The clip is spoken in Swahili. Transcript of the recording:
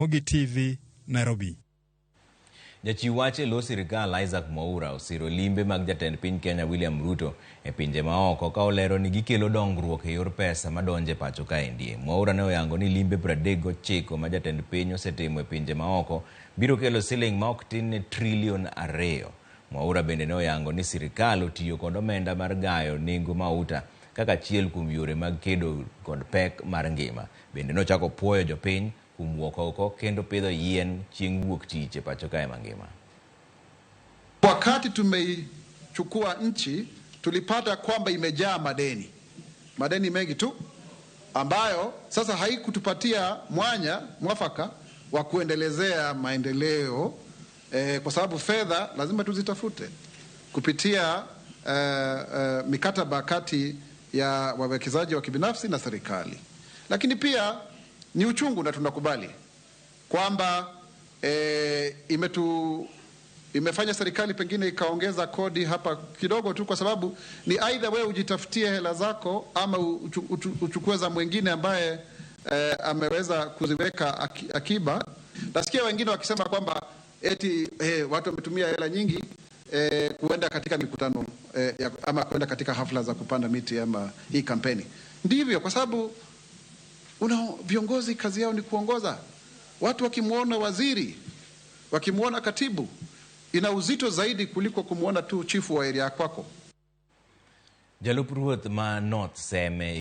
Ramogi TV, Nairobi. Jachiwache lo sirikal Isaac Mwaura osiro limbe mag jatend piny Kenya William Ruto e pinje maoko ka olero ni gikelo dongruok e yor pesa madonje pacho kaendie. Mwaura ne oyango ni limbe 39 ma jatend piny osetimo e pinje maoko biro kelo siling ma ok tin ne trilion 2. Mwaura bende ne oyango ni sirikal otiyo kod omenda mar gayo nengo mauta kaka achiel kuom yore mag kedo kod pek mar ngima. Bende nochako puoyo jopiny kumwuok oko kendo pidho yien chieng' wuok tich e pacho kae mangima. Wakati tumeichukua nchi tulipata kwamba imejaa madeni mengi tu ambayo sasa haikutupatia mwafaka wa kuendelezea maendeleo kwa sababu fedha lazima tuzitafute kupitia mikataba kati ya wawekezaji wa kibinafsi na serikali. Lakini pia ni uchungu na tunakubali kwamba imefanya serikali pengine ikaongeza kodi hapa kidogo tu kwa sababu ni aidha wewe ujitafutie hela zako ama uchukue za mwingine ambaye ameweza kuziweka akiba. Nasikia wengine wakisema kwamba eti watu wametumia hela nyingi kuenda katika mikutano ama kuenda katika hafla za kupanda miti ama hii kampeni. Ndivyo kwa sababu viongozi kazi yao ni kuongoza. Watu wakimuona waziri, wakimuona katibu, ina uzito zaidi kuliko kumuona tu chifu wa area kwako. Jalup Ruoth ma North Seme